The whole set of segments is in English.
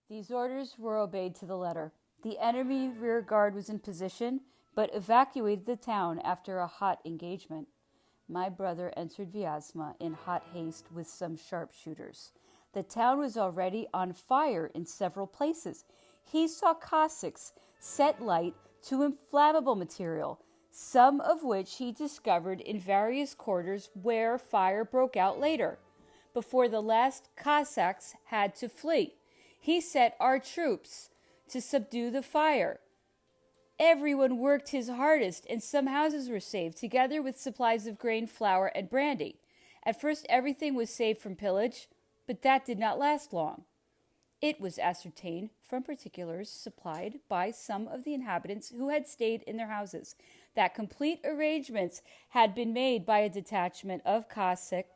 These orders were obeyed to the letter. The enemy rear guard was in position, but evacuated the town after a hot engagement. My brother entered Vyazma in hot haste with some sharpshooters. The town was already on fire in several places. He saw Cossacks set light to inflammable material, some of which he discovered in various quarters where fire broke out later. Before the last Cossacks had to flee, he set our troops to subdue the fire. Everyone worked his hardest, and some houses were saved, together with supplies of grain, flour, and brandy. At first everything was saved from pillage, but that did not last long. It was ascertained from particulars supplied by some of the inhabitants who had stayed in their houses that complete arrangements had been made by a detachment of Cossack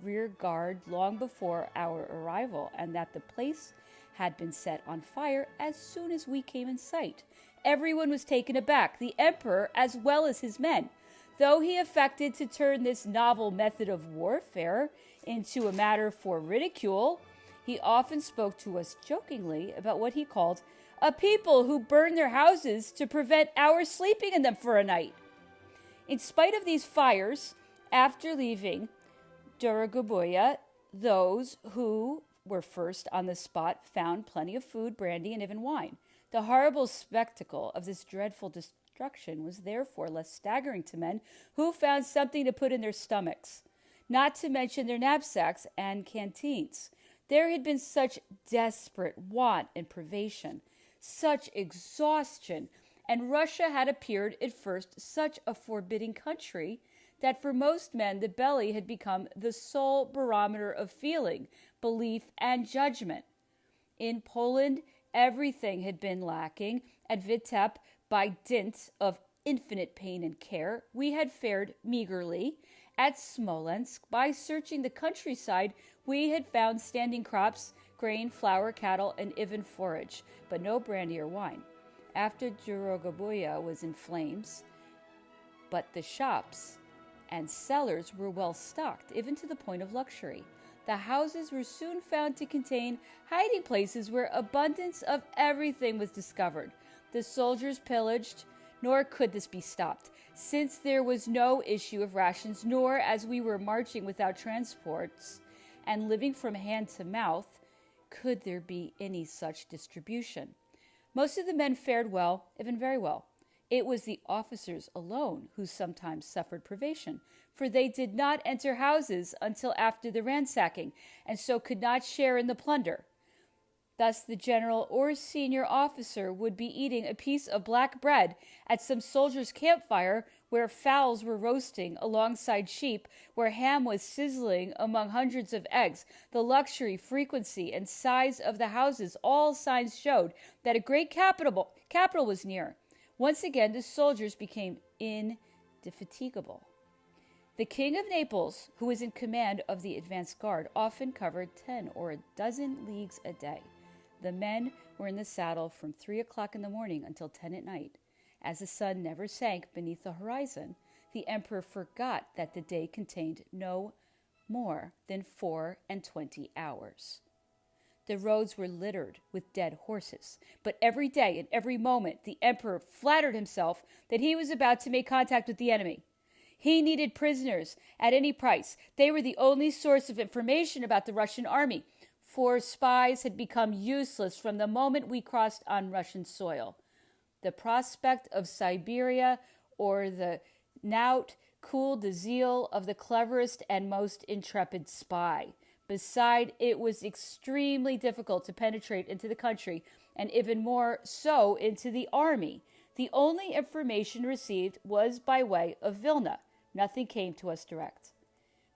rear guard long before our arrival, and that the place had been set on fire as soon as we came in sight. Everyone was taken aback, the emperor as well as his men. Though he affected to turn this novel method of warfare into a matter for ridicule, he often spoke to us jokingly about what he called a people who burned their houses to prevent our sleeping in them for a night. In spite of these fires, after leaving Dorogobuya, those who were first on the spot found plenty of food, brandy, and even wine. The horrible spectacle of this dreadful destruction was therefore less staggering to men who found something to put in their stomachs, not to mention their knapsacks and canteens. There had been such desperate want and privation, such exhaustion, and Russia had appeared at first such a forbidding country that for most men the belly had become the sole barometer of feeling, belief, and judgment. In Poland, everything had been lacking. At Vitebsk, by dint of infinite pain and care, we had fared meagerly. At Smolensk, by searching the countryside, we had found standing crops, grain, flour, cattle, and even forage, but no brandy or wine. After Dorogobuya was in flames, but the shops and cellars were well stocked, even to the point of luxury. The houses were soon found to contain hiding places where abundance of everything was discovered. The soldiers pillaged, nor could this be stopped, since there was no issue of rations, nor, as we were marching without transports and living from hand to mouth, could there be any such distribution. Most of the men fared well, even very well. It was the officers alone who sometimes suffered privation, for they did not enter houses until after the ransacking, and so could not share in the plunder. Thus the general or senior officer would be eating a piece of black bread at some soldier's campfire where fowls were roasting alongside sheep, where ham was sizzling among hundreds of eggs. The luxury, frequency, and size of the houses, all signs showed that a great capital was near. Once again, the soldiers became indefatigable. The King of Naples, who was in command of the advance guard, often covered 10 or a dozen leagues a day. The men were in the saddle from 3 o'clock in the morning until 10 at night. As the sun never sank beneath the horizon, the emperor forgot that the day contained no more than 24 hours. The roads were littered with dead horses, but every day and every moment the emperor flattered himself that he was about to make contact with the enemy. He needed prisoners at any price. They were the only source of information about the Russian army, for spies had become useless from the moment we crossed on Russian soil. The prospect of Siberia or the knout cooled the zeal of the cleverest and most intrepid spy. Beside, it was extremely difficult to penetrate into the country, and even more so into the army. The only information received was by way of Vilna. Nothing came to us direct.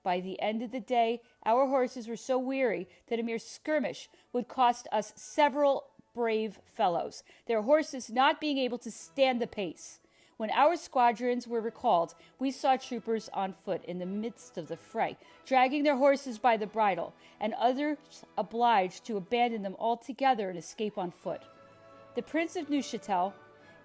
By the end of the day, our horses were so weary that a mere skirmish would cost us several brave fellows, their horses not being able to stand the pace. When our squadrons were recalled, we saw troopers on foot in the midst of the fray, dragging their horses by the bridle, and others obliged to abandon them altogether and escape on foot. The Prince of Neuchâtel,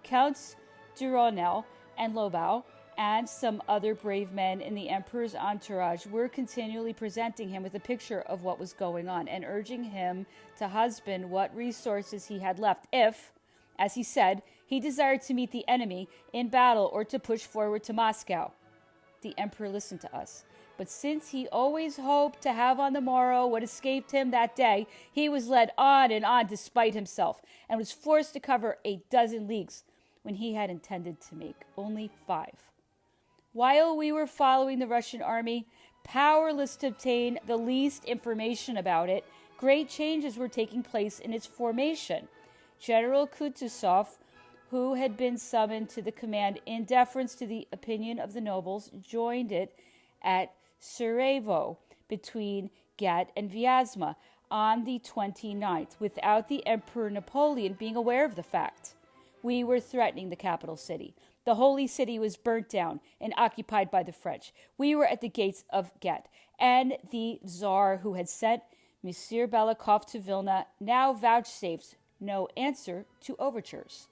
Counts Duronel and Lobau, and some other brave men in the emperor's entourage were continually presenting him with a picture of what was going on and urging him to husband what resources he had left if, as he said, he desired to meet the enemy in battle or to push forward to Moscow. The emperor listened to us, but since he always hoped to have on the morrow what escaped him that day, he was led on and on despite himself, and was forced to cover 12 leagues when he had intended to make only 5. While we were following the Russian army, powerless to obtain the least information about it, great changes were taking place in its formation. General Kutuzov, who had been summoned to the command in deference to the opinion of the nobles, joined it at Sarajevo between Gat and Vyazma on the 29th, without the Emperor Napoleon being aware of the fact. We were threatening the capital city. The holy city was burnt down and occupied by the French. We were at the gates of Gat, and the Tsar, who had sent Monsieur Balakov to Vilna, now vouchsafed no answer to overtures.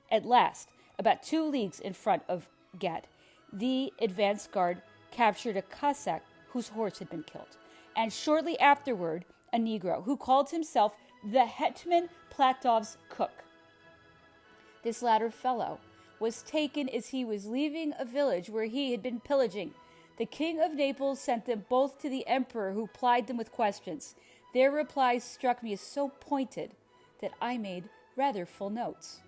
At last, about 2 leagues in front of Gat, the advance guard captured a Cossack whose horse had been killed, and shortly afterward, a Negro who called himself the Hetman Platov's cook. This latter fellow was taken as he was leaving a village where he had been pillaging. The King of Naples sent them both to the emperor, who plied them with questions. Their replies struck me as so pointed that I made rather full notes.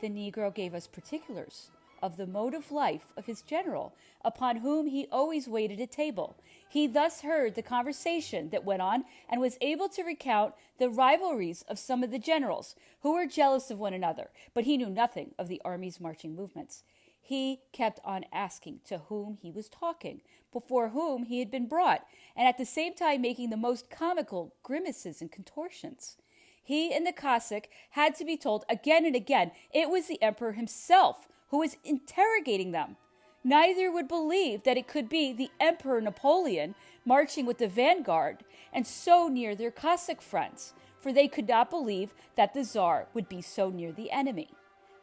The Negro gave us particulars of the mode of life of his general, upon whom he always waited at table. He thus heard the conversation that went on, and was able to recount the rivalries of some of the generals, who were jealous of one another, but he knew nothing of the army's marching movements. He kept on asking to whom he was talking, before whom he had been brought, and at the same time making the most comical grimaces and contortions. He and the Cossack had to be told again and again it was the emperor himself who was interrogating them. Neither would believe that it could be the Emperor Napoleon marching with the vanguard and so near their Cossack friends, for they could not believe that the Tsar would be so near the enemy.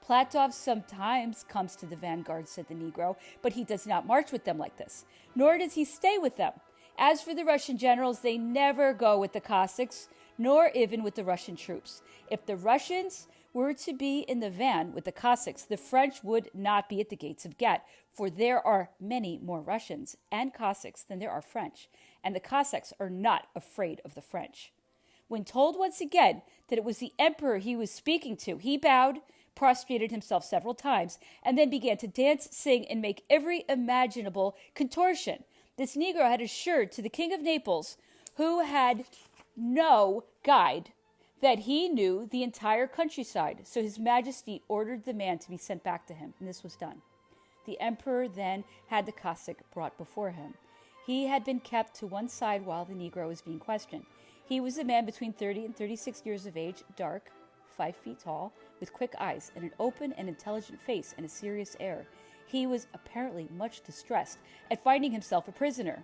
Platov sometimes comes to the vanguard, said the Negro, but he does not march with them like this, nor does he stay with them. As for the Russian generals, they never go with the Cossacks, nor even with the Russian troops. If the Russians were to be in the van with the Cossacks, the French would not be at the gates of Gat, for there are many more Russians and Cossacks than there are French, and the Cossacks are not afraid of the French. When told once again that it was the emperor he was speaking to, he bowed, prostrated himself several times, and then began to dance, sing, and make every imaginable contortion. This Negro had assured to the King of Naples, who had no guide, that he knew the entire countryside, so His Majesty ordered the man to be sent back to him, and this was done. The emperor then had the Cossack brought before him. He had been kept to one side while the Negro was being questioned. He was a man between 30 and 36 years of age, dark, 5 feet tall, with quick eyes and an open and intelligent face and a serious air. He was apparently much distressed at finding himself a prisoner.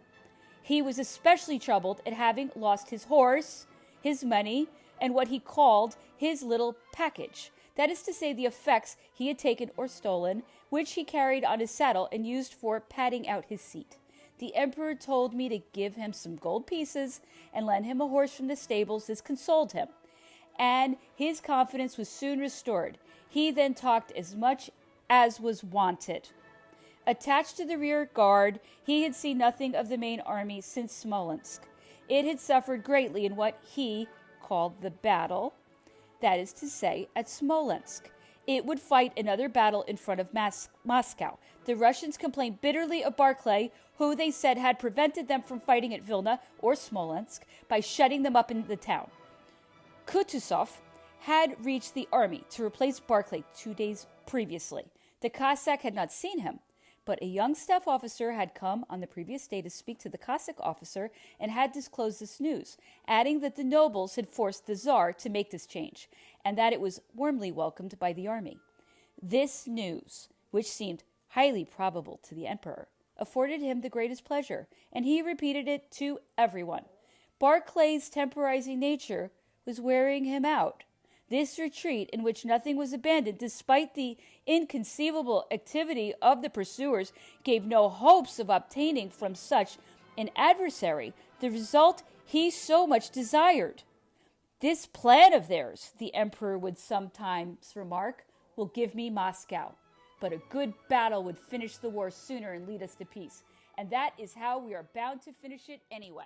He was especially troubled at having lost his horse, his money, and what he called his little package. That is to say, the effects he had taken or stolen, which he carried on his saddle and used for padding out his seat. The emperor told me to give him some gold pieces and lend him a horse from the stables. This consoled him, and his confidence was soon restored. He then talked as much as was wanted. Attached to the rear guard, he had seen nothing of the main army since Smolensk. It had suffered greatly in what he called the battle, that is to say, at Smolensk. It would fight another battle in front of Moscow. The Russians complained bitterly of Barclay, who they said had prevented them from fighting at Vilna or Smolensk by shutting them up in the town. Kutuzov had reached the army to replace Barclay 2 days previously. The Cossack had not seen him, but a young staff officer had come on the previous day to speak to the Cossack officer and had disclosed this news, adding that the nobles had forced the Tsar to make this change, and that it was warmly welcomed by the army. This news, which seemed highly probable to the emperor, afforded him the greatest pleasure, and he repeated it to everyone. Barclay's temporizing nature was wearing him out. This retreat, in which nothing was abandoned, despite the inconceivable activity of the pursuers, gave no hopes of obtaining from such an adversary the result he so much desired. This plan of theirs, the emperor would sometimes remark, will give me Moscow. But a good battle would finish the war sooner and lead us to peace. And that is how we are bound to finish it anyway.